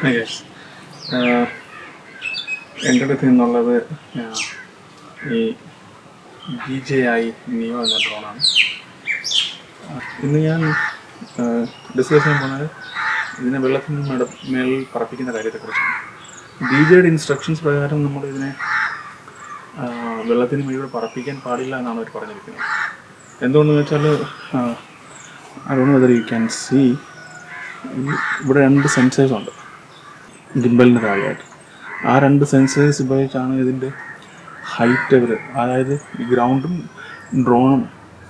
Yes. എൻ്റെ അടുത്ത് നിന്നുള്ളത് ഈ DJI നിയോ എന്ന ഡ്രോണാണ്. ഇന്ന് ഞാൻ ഡിസ്കസ് ചെയ്യാൻ പോകുന്നത് ഇതിനെ വെള്ളത്തിന് മേളിൽ പറപ്പിക്കുന്ന കാര്യത്തെക്കുറിച്ചാണ്. DJIയുടെ ഇൻസ്ട്രക്ഷൻസ് പ്രകാരം നമ്മൾ ഇതിനെ വെള്ളത്തിന് മുഴുവൻ പറപ്പിക്കാൻ പാടില്ല എന്നാണ് അവർ പറഞ്ഞിരിക്കുന്നത്. എന്തുകൊണ്ടെന്ന് വെച്ചാൽ I don't know whether you can see, ഇവിടെ 2 സെൻസേഴ്സ് ഉണ്ട് ഗിംബലിന് താഴെയായിട്ട്. ആ 2 സെൻസേഴ്സ് ഉപയോഗിച്ചാണ് ഇതിൻ്റെ ഹൈറ്റ് അവർ, അതായത് ഈ ഗ്രൗണ്ടും ഡ്രോണും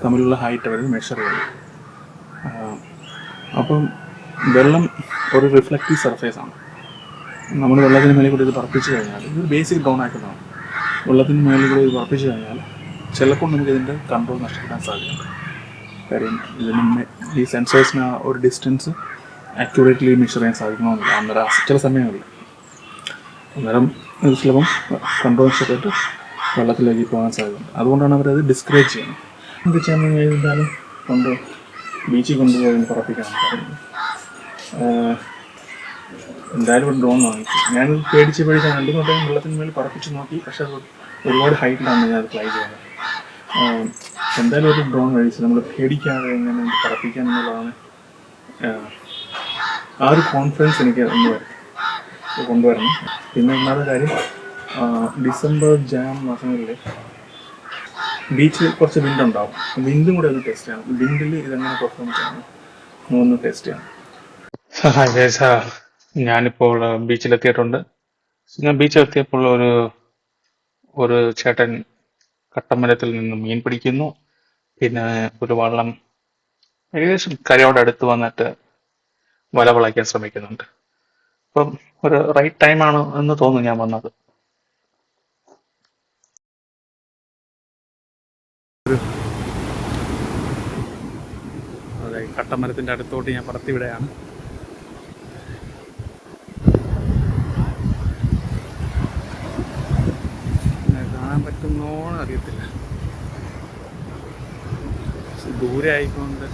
തമ്മിലുള്ള ഹൈറ്റ് അവർ മെഷർ ചെയ്യുന്നത്. അപ്പം വെള്ളം ഒരു റിഫ്ലക്റ്റീവ് സർഫേസാണ്. നമ്മൾ വെള്ളത്തിന് മേലെ കൂടി ഇത് പറപ്പിച്ച് കഴിഞ്ഞാൽ, ഇതൊരു ബേസിക് ഡ്രോൺ ആക്കുന്നതാണ്. വെള്ളത്തിന് മേലെ കൂടി ഇത് പറപ്പിച്ച് കഴിഞ്ഞാൽ ചിലപ്പോൾ നമുക്ക് ഇതിൻ്റെ കൺട്രോൾ നഷ്ടപ്പെടാൻ സാധ്യതയുണ്ട്. കാര്യം ഈ സെൻസേഴ്സിന് ഒരു ഡിസ്റ്റൻസ് ആക്യുറേറ്റ്ലി മെഷർ ചെയ്യാൻ സാധിക്കണമെന്നില്ല അന്നേരം ചില സമയങ്ങളിൽ. അന്നേരം ഇത് ചിലപ്പം കൺട്രോൾ നഷ്ടപ്പെട്ട് വെള്ളത്തിലേക്ക് പോകാൻ സാധ്യതയുണ്ട്. അതുകൊണ്ടാണ് അവരത് ഡിസ്കറേജ് ചെയ്യുന്നത്. എന്ത് ചെയ്യാൻ കഴിഞ്ഞാലും ബീച്ചിൽ കൊണ്ടുപോയി പറപ്പിക്കണം. എന്തായാലും ഒരു ഡ്രോൺ വാങ്ങിച്ചു. ഞാനത് പേടിച്ച് 2 വട്ടം വെള്ളത്തിന് മേൽ പറപ്പിച്ച് നോക്കി. പക്ഷെ അത് ഒരുപാട് ഹൈറ്റിലാണ് ഞാനത് ഫ്ലൈ ചെയ്യുന്നത്. എന്തായാലും ഒരു ഡ്രോൺ കഴിച്ച് നമ്മൾ പേടിക്കാതെ എങ്ങനെ പറപ്പിക്കാൻ എന്നുള്ളതാണ് ആ ഒരു കോൺഫിഡൻസ് എനിക്ക് കൊണ്ടുവരണം. പിന്നെ ഒന്നാമത്തെ കാര്യം, ഡിസംബർ ജാൻ മാസങ്ങളിൽ ബീച്ചിൽ കുറച്ച് വിൻഡ് ഉണ്ടാവും. വിൻഡും കൂടെ ഒന്ന് ടെസ്റ്റ് ചെയ്യണം. വിൻഡിൽ ഇതെങ്ങനെ പെർഫോം ചെയ്യണം ഒന്ന് ടെസ്റ്റ് ചെയ്യണം. ഞാനിപ്പോൾ ബീച്ചിലെത്തിയിട്ടുണ്ട്. ഞാൻ ബീച്ചിലെത്തിയപ്പോൾ ഒരു ചേട്ടൻ കട്ടമരത്തിൽ നിന്ന് മീൻ പിടിക്കുന്നു. പിന്നെ ഒരു വള്ളം ഏകദേശം കരയോട് അടുത്ത് വന്നിട്ട് വല വളയ്ക്കാൻ ശ്രമിക്കുന്നുണ്ട്. അപ്പം ഒരു റൈറ്റ് ടൈമാണ് എന്ന് തോന്നുന്നു ഞാൻ വന്നത്. അതെ, കട്ടമരത്തിൻ്റെ അടുത്തോട്ട് ഞാൻ പറത്തിവിടെയാണ്. കാണാൻ പറ്റുന്നോന്ന് അറിയത്തില്ല, ദൂരെ ആയിക്കൊണ്ട്.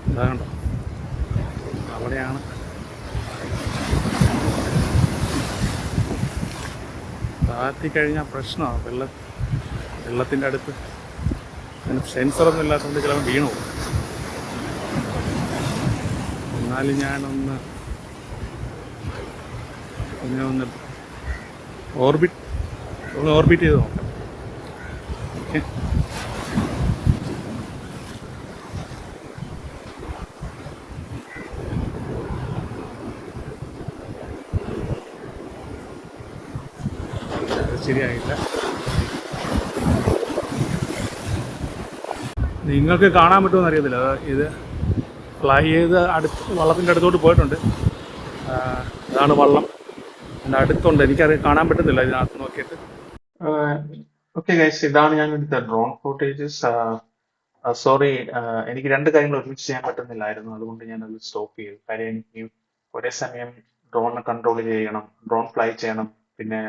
എന്താ കണ്ടോ, അവിടെയാണ്. താഴ്ത്തിക്കഴിഞ്ഞാൽ പ്രശ്നമാണ്. വെള്ളത്തിൻ്റെ അടുത്ത് സെൻസറൊന്നും ഇല്ലാത്തതുകൊണ്ട് ചിലപ്പോൾ വീണു പോകും. എന്നാലും ഞാനൊന്ന് ഓർബിറ്റ് ചെയ്ത് നോക്കാം. ഓക്കെ, ശരിയായില്ല. നിങ്ങൾക്ക് കാണാൻ പറ്റുമെന്ന് അറിയത്തില്ല. ഇത് ഫ്ലൈ ചെയ്ത് വള്ളത്തിൻ്റെ അടുത്തോട്ട് പോയിട്ടുണ്ട്. അതാണ് വള്ളം എൻ്റെ അടുത്തുണ്ട്. എനിക്കത് കാണാൻ പറ്റുന്നില്ല ഇതിനകത്ത് നോക്കിയിട്ട്. ഓക്കെ ഗൈസ്, ഇതാണ് ഞാൻ എടുത്ത ഡ്രോൺ ഫുട്ടേജസ്. സോറി, എനിക്ക് 2 കാര്യങ്ങൾ ഒരുമിച്ച് ചെയ്യാൻ പറ്റുന്നില്ലായിരുന്നു. അതുകൊണ്ട് ഞാനത് സ്റ്റോപ്പ് ചെയ്തു. കാര്യം എനിക്ക് ഒരേ സമയം ഡ്രോണിനെ കൺട്രോൾ ചെയ്യണം, ഡ്രോൺ ഫ്ലൈ ചെയ്യണം, പിന്നെ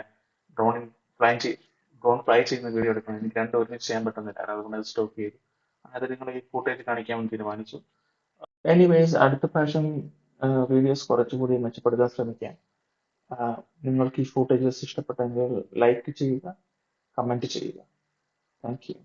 ഡ്രോൺ ഫ്ലൈ ചെയ്യുന്ന വീഡിയോ എടുക്കണം. എനിക്ക് 2 ഒരുമിച്ച് ചെയ്യാൻ പറ്റുന്നില്ലായിരുന്നു. അതുകൊണ്ട് അത് സ്റ്റോപ്പ് ചെയ്തു. അത് നിങ്ങൾ ഈ ഫുട്ടേജ് കാണിക്കാൻ തീരുമാനിച്ചു. എനിവേസ്, അടുത്ത പ്രാവശ്യം വീഡിയോസ് കുറച്ചുകൂടി മെച്ചപ്പെടുത്താൻ ശ്രമിക്കാം. നിങ്ങൾക്ക് ഈ ഫുട്ടേജസ് ഇഷ്ടപ്പെട്ടെങ്കിൽ ലൈക്ക് ചെയ്യുക, കമൻറ്റ് ചെയ്യുക. Thank you.